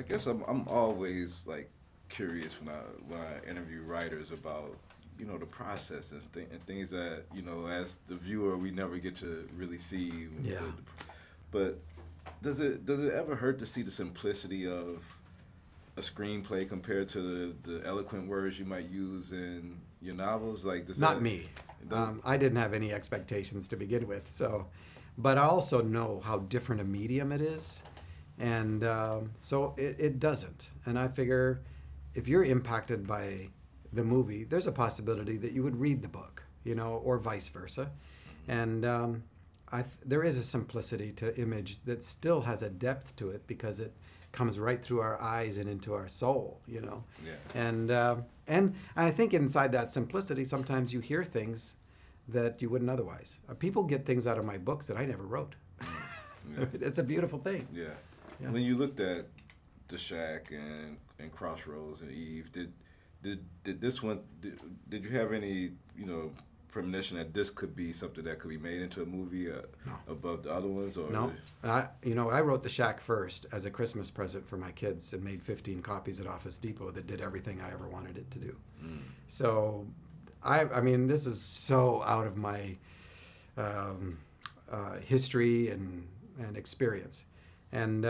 I guess I'm always like curious when I interview writers about, you know, the process and things that, you know, as the viewer we never get to really see. Yeah. But does it ever hurt to see the simplicity of a screenplay compared to the eloquent words you might use in your novels? Like, Not me. I didn't have any expectations to begin with, so. But I also know how different a medium it is, and so it doesn't. And I figure if you're impacted by the movie, there's a possibility that you would read the book, you know, or vice versa. And there is a simplicity to image that still has a depth to it because it comes right through our eyes and into our soul, you know. Yeah. And I think inside that simplicity, sometimes you hear things that you wouldn't otherwise. People get things out of my books that I never wrote. Yeah. It's a beautiful thing. Yeah. Yeah. When you looked at The Shack and Crossroads and Eve, did this one? Did you have any, you know, premonition that this could be something that could be made into a movie above the other ones? Or no. I wrote The Shack first as a Christmas present for my kids and made 15 copies at Office Depot that did everything I ever wanted it to do. So, I mean, this is so out of my history and experience. And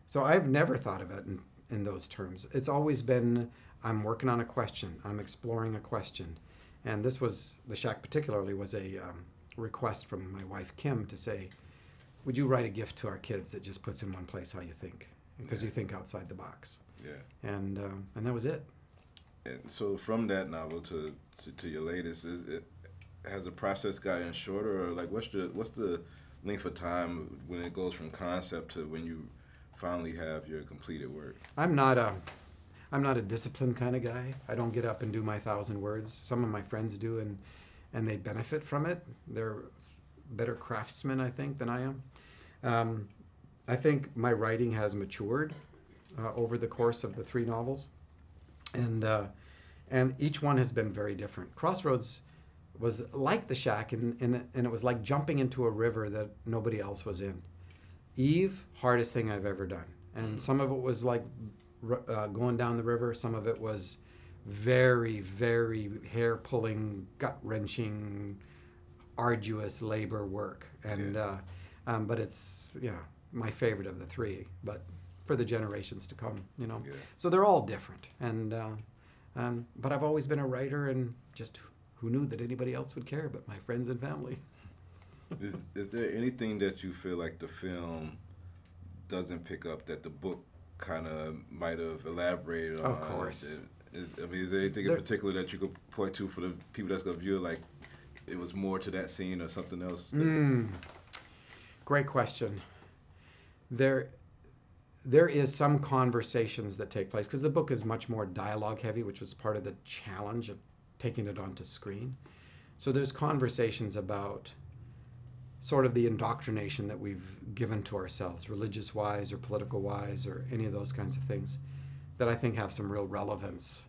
so I've never thought of it in those terms. It's always been, I'm working on a question, I'm exploring a question. And this was, The Shack particularly, was a request from my wife, Kim, to say, would you write a gift to our kids that just puts in one place how you think? Because you think outside the box. Yeah. And that was it. And so from that novel to your latest, has the process gotten shorter, or like what's the length of time when it goes from concept to when you finally have your completed work? I'm not a disciplined kind of guy. I don't get up and do my 1,000 words. Some of my friends do, and they benefit from it. They're better craftsmen, I think, than I am. I think my writing has matured over the course of the 3 novels, and each one has been very different. Crossroads was like The Shack, and it was like jumping into a river that nobody else was in. Eve, hardest thing I've ever done, and some of it was like going down the river. Some of it was very, very hair-pulling, gut-wrenching, arduous labor work. And but it's, you know, my favorite of the 3. But for the generations to come, you know. Yeah. So they're all different. And but I've always been a writer, and just who knew that anybody else would care but my friends and family. Is there anything that you feel like the film doesn't pick up that the book kind of might have elaborated on? Of course. Is there anything in particular that you could point to for the people that's going to view it, like it was more to that scene or something else? Great question. There is some conversations that take place, because the book is much more dialogue heavy, which was part of the challenge of taking it onto screen. So there's conversations about sort of the indoctrination that we've given to ourselves, religious-wise or political-wise or any of those kinds of things, that I think have some real relevance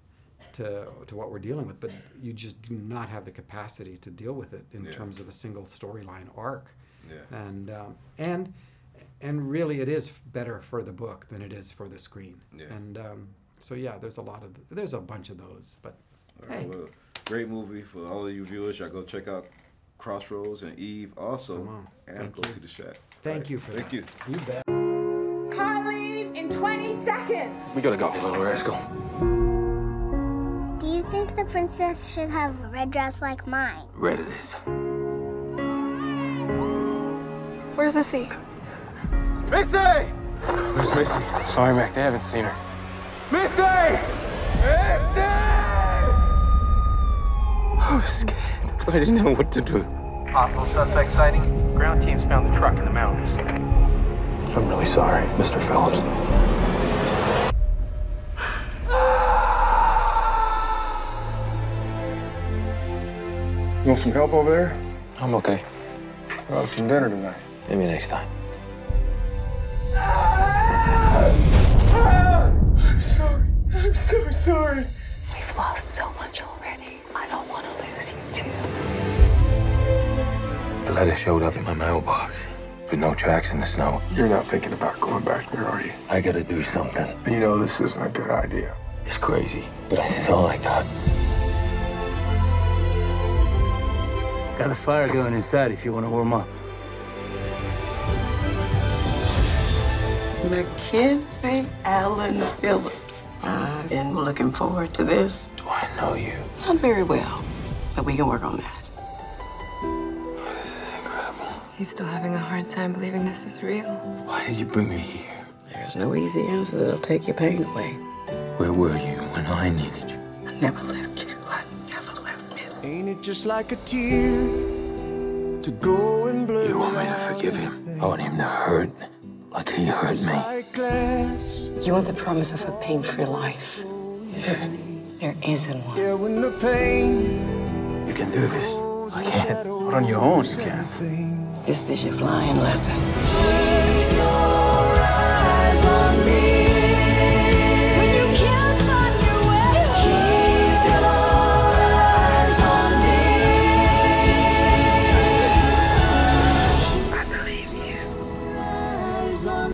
to what we're dealing with. But you just do not have the capacity to deal with it in terms of a single storyline arc. Yeah. And really, it is better for the book than it is for the screen. Yeah. And so yeah, there's a bunch of those. But hey. Well, great movie for all of you viewers. Y'all go check out Crossroads and Eve also, and go see The Shack. Thank you for that. Thank you. You bet. Car leaves in 20 seconds. We gotta go, little rascal. Do you think the princess should have a red dress like mine? Red it is. Where's Missy? Missy! Where's Missy? Sorry, Mac, they haven't seen her. Missy! Missy! I was scared. I didn't know what to do. Possible suspect sighting. Ground teams found the truck in the mountains. I'm really sorry, Mr. Phillips. You want some help over there? I'm okay. I'll have some dinner tonight. Maybe next time. I'm sorry. I'm so sorry. We've lost so much already. I don't want to lose you, too. The letter showed up in my mailbox. with no tracks in the snow. You're not thinking about going back there, are you? I gotta do something. You know this isn't a good idea. It's crazy, but this is all I got. Got the fire going inside if you want to warm up. Mackenzie Allen Phillips. I've been looking forward to this. Do I know you? Not very well, but we can work on that. This is incredible. He's still having a hard time believing this is real. Why did you bring me here? There's no easy answer that'll take your pain away. Where were you when I needed you? I never left you. I never left Miss. Ain't it just like a tear to go and blur? You want me to forgive him? I want him to hurt like he hurt me. You want the promise of a pain-free life. There isn't one. Yeah, when the pain You can do this. I can't. Not on your own, you can't. This is your flying lesson.